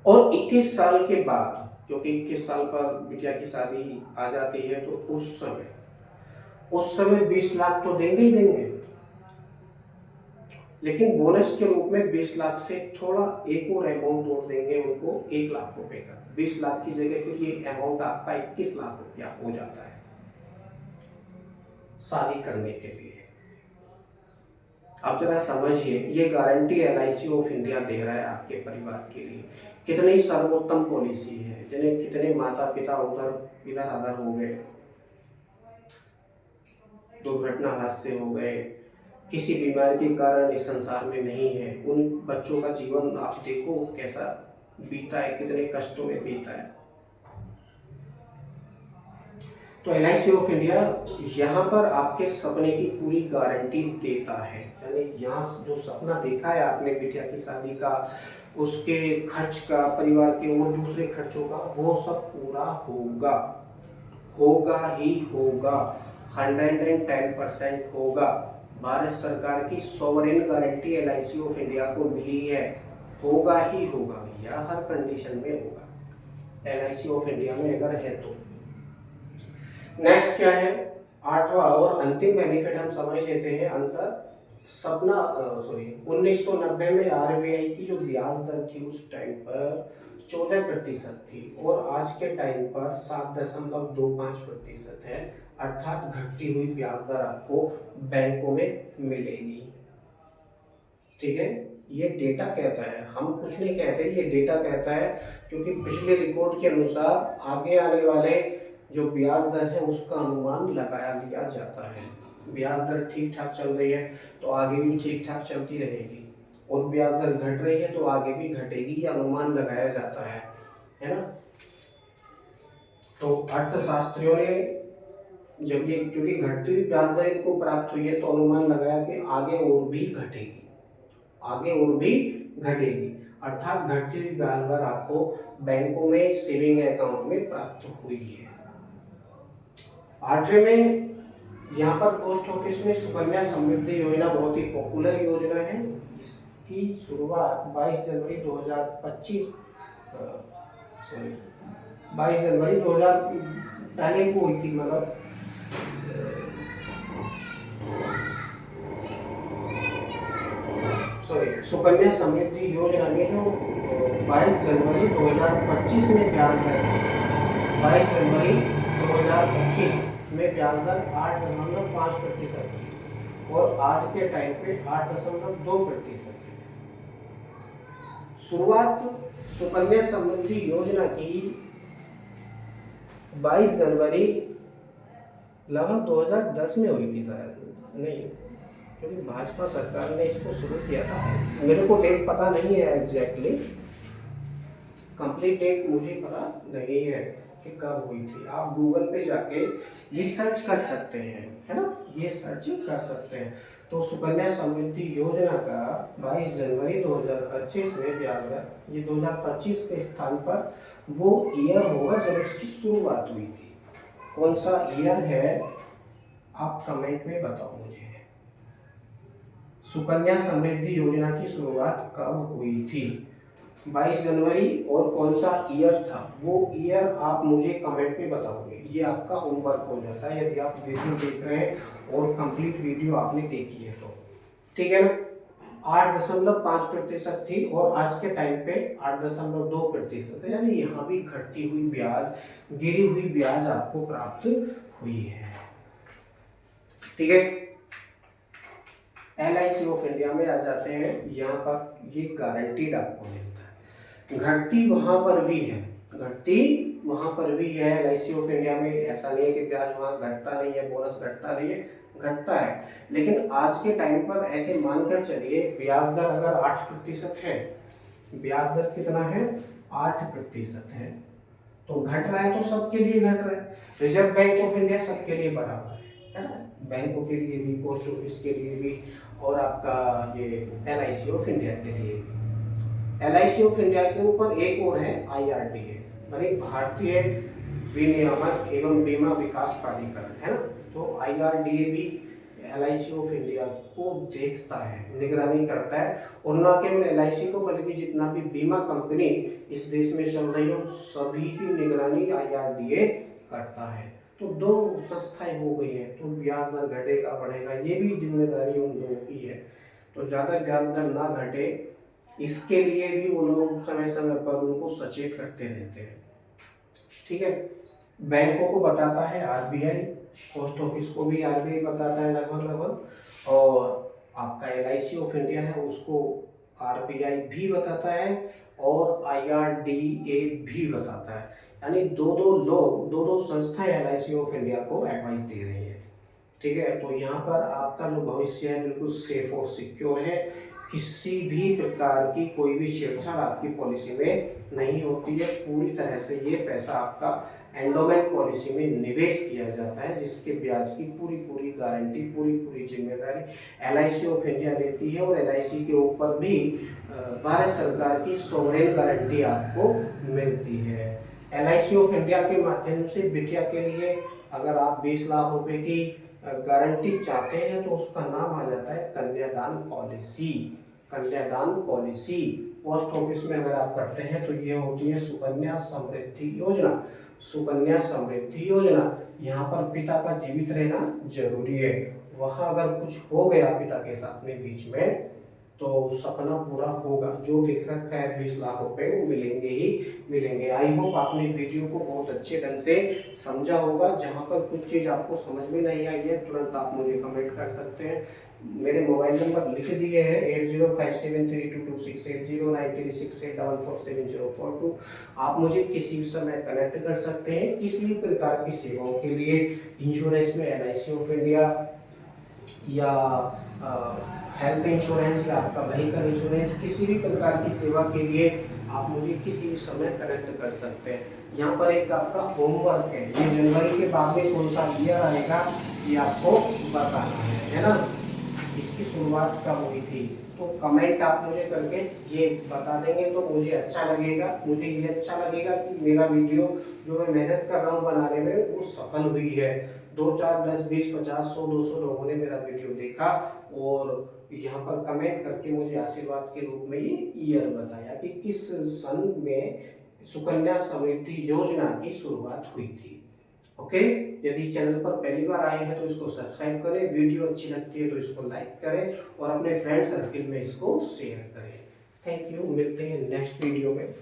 और 21 साल के बाद, क्योंकि 21 साल पर बिटिया की शादी आ जाती है, तो उस समय 20 लाख तो देंगे ही देंगे, लेकिन बोनस के रूप में 20 लाख से थोड़ा एक और अमाउंट और देंगे उनको, 1 लाख रुपए का। 20 लाख की जगह फिर ये अमाउंट आपका 21 लाख रुपया हो जाता है शादी करने के लिए। आप जरा समझिए, ये गारंटी LIC ऑफ इंडिया दे रहा है आपके परिवार के लिए। कितनी सर्वोत्तम पॉलिसी है, जिन्हें कितने माता पिता इधर अधर हो गए, दुर्घटना हादसे हो गए, किसी बीमारी के कारण इस संसार में नहीं है, उन बच्चों का जीवन आप देखो कैसा बीता है, कितने कष्टों में बीता है। तो LIC ऑफ इंडिया यहाँ पर आपके सपने की पूरी गारंटी देता है। यानी यहाँ जो सपना देखा है आपने बिटिया की शादी का, उसके खर्च का, परिवार के और दूसरे खर्चों का, वो सब पूरा होगा ही होगा, 110% होगा। भारत सरकार की sovereign guarantee LIC of India को मिली है, होगा ही होगा भैया, हर कंडीशन में होगा LIC ऑफ इंडिया में अगर है तो। नेक्स्ट क्या है, आठवां और अंतिम बेनिफिट हम समझ लेते हैं अंतर। सपना 1990 में आरबीआई की जो ब्याज दर थी उस टाइम पर 14% थी और आज के टाइम पर 7.25% है, अर्थात घटती हुई ब्याज दर आपको बैंकों में मिलेगी। ठीक है, ये डेटा कहता है, हम कुछ नहीं कहते, ये डेटा कहता है, क्योंकि पिछले रिकॉर्ड के अनुसार आगे आने वाले जो ब्याज दर है उसका अनुमान लगाया लिया जाता है। ब्याज दर ठीक ठाक चल रही है तो आगे भी ठीक ठाक चलती रहेगी, और ब्याज दर घट रही है तो आगे भी घटेगी, ये अनुमान लगाया जाता है ना। तो अर्थशास्त्रियों ने जब ये, क्योंकि घटती हुई ब्याज दर इनको प्राप्त हुई है तो अनुमान लगाया कि आगे और भी घटेगी, आगे और भी घटेगी, अर्थात घटती हुई ब्याज दर आपको बैंकों में सेविंग अकाउंट में प्राप्त हुई है। आठवें में यहाँ पर पोस्ट ऑफिस में सुकन्या समृद्धि योजना बहुत ही पॉपुलर योजना है। इसकी शुरुआत 22 जनवरी 2025 सॉरी 22 जनवरी 2000 पहले को हुई थी, मतलब सुकन्या समृद्धि योजना में जो 22 जनवरी 2025 में ब्याज दर 22 जनवरी 2025 में ब्याज दर 8.5% थी और आज के टाइम पे 8.2% है। शुरुआत सुकन्या समृद्धि योजना की 22 जनवरी लगभग 2010 में हुई थी, शायद नहीं, क्योंकि भाजपा सरकार ने इसको शुरू किया था। मेरे को डेट पता नहीं है एग्जैक्टली, कंप्लीट डेट मुझे पता नहीं है कि कब हुई थी। आप गूगल पे जाके ये सर्च कर सकते हैं, है ना, ये सर्च कर सकते हैं। तो सुकन्या समृद्धि योजना का 22 जनवरी 2025 में ब्याज दर, ये 2025 के स्थान पर वो ईयर होगा जब इसकी शुरुआत हुई थी। कौन सा ईयर है आप कमेंट में बताओ मुझे। सुकन्या समृद्धि योजना की शुरुआत कब हुई थी, 22 जनवरी, और कौन सा ईयर था, वो ईयर आप मुझे कमेंट में बताओगे। ये आपका होमवर्क हो जाता है यदि आप वीडियो देख रहे हैं और कंप्लीट वीडियो आपने देखी है तो, ठीक है ना। 8.5% थी और आज के टाइम पे 8.2% है, यानी यहाँ भी घटती हुई ब्याज, गिरी हुई ब्याज आपको प्राप्त हुई है। ठीक है, LIC ऑफ इंडिया में आ जाते हैं। यहाँ पर ये गारंटीड आपको मिलता है, घटती वहां पर भी है, घटती वहां पर भी है। LIC ऑफ इंडिया में ऐसा नहीं है कि ब्याज वहां घटता नहीं है, बोनस घटता नहीं है, घटता है, लेकिन आज के टाइम पर ऐसे मानकर चलिए ब्याज दर अगर 8% है, ब्याज दर कितना है, 8% है, तो घट रहा है तो सबके लिए घट रहा है। रिजर्व बैंक ऑफ इंडिया सबके लिए बराबर है ना, बैंकों के लिए भी, पोस्ट ऑफिस के लिए भी, और आपका ये LIC ऑफ इंडिया के लिए भी। LIC ऑफ इंडिया के ऊपर एक और है IRDA, यानी भारतीय विनियामक एवं बीमा विकास प्राधिकरण, है ना। तो IRDA भी LIC ऑफ इंडिया को देखता है, निगरानी करता है, और न केवल LIC को बल्कि जितना भी बीमा कंपनी इस देश में चल रही है सभी की निगरानी IRDA करता है। तो दो संस्थाएं हो गई हैं, तो ब्याज दर घटेगा बढ़ेगा ये भी जिम्मेदारी उन लोगों की है। तो ज़्यादा ब्याज दर ना घटे इसके लिए भी वो लोग समय समय पर उनको सचेत करते रहते हैं। ठीक है, बैंकों को बताता है RBI, पोस्ट ऑफिस को भी RBI बताता है लगभग, और आपका LIC ऑफ इंडिया है उसको RBI भी बताता है और IRDA भी बताता है, यानी दो संस्थाएं LIC ऑफ इंडिया को एडवाइस दे रही है। ठीक है, तो यहाँ पर आपका जो भविष्य है बिल्कुल सेफ और सिक्योर है, किसी भी प्रकार की कोई भी छेड़छाड़ आपकी पॉलिसी में नहीं होती है। पूरी तरह से ये पैसा आपका एंडोमेंट पॉलिसी में निवेश किया जाता है, जिसके ब्याज की पूरी गारंटी, पूरी जिम्मेदारी LIC ऑफ इंडिया लेती है, और LIC के ऊपर भी भारत सरकार की सोवरेन गारंटी आपको मिलती है। LIC ऑफ इंडिया के माध्यम से बिटिया के लिए अगर आप 20 लाख रुपए की गारंटी चाहते हैं तो उसका नाम आ जाता है कन्यादान पॉलिसी। कन्यादान पॉलिसी पोस्ट ऑफिस में अगर आप करते हैं तो ये होती है सुकन्या समृद्धि योजना। सुकन्या समृद्धि योजना, यहाँ पर पिता का जीवित रहना जरूरी है। वहां अगर कुछ हो गया पिता के साथ में बीच में तो सपना पूरा होगा। जो लिख रखा है 20 लाख रुपए वो मिलेंगे ही मिलेंगे। आई होप आपने वीडियो को बहुत अच्छे ढंग से समझा होगा। जहां पर कुछ चीज आपको समझ में नहीं आई है तुरंत आप मुझे कमेंट कर सकते हैं। मेरे मोबाइल नंबर लिख दिए हैं 80573226809368447042। आप मुझे किसी भी समय कनेक्ट कर सकते हैं किसी भी प्रकार की सेवाओं के लिए। इंश्योरेंस में LIC ऑफ इंडिया या हेल्थ इंश्योरेंस या आपका व्हीकल इंश्योरेंस, किसी भी प्रकार की सेवा के लिए आप मुझे किसी भी समय कनेक्ट कर सकते हैं। यहाँ पर एक आपका होमवर्क है, ये जनवरी के बाद में कौन सा ईयर आएगा ये आपको बताना है ना। इसकी शुरुआत कब हुई थी तो कमेंट आप मुझे करके ये बता देंगे तो मुझे अच्छा लगेगा। मुझे ये अच्छा लगेगा कि मेरा वीडियो जो मैं मेहनत कर रहा हूँ बनाने में वो सफल हुई है। 2 4 10 20 50 100 200 लोगों ने मेरा वीडियो देखा और यहाँ पर कमेंट करके मुझे आशीर्वाद के रूप में ये ईयर बताया कि किस सन में सुकन्या समृद्धि योजना की शुरुआत हुई थी। ओके, यदि चैनल पर पहली बार आए हैं तो इसको सब्सक्राइब करें, वीडियो अच्छी लगती है तो इसको लाइक करें और अपने फ्रेंड सर्किल में इसको शेयर करें। थैंक यू, मिलते हैं नेक्स्ट वीडियो में।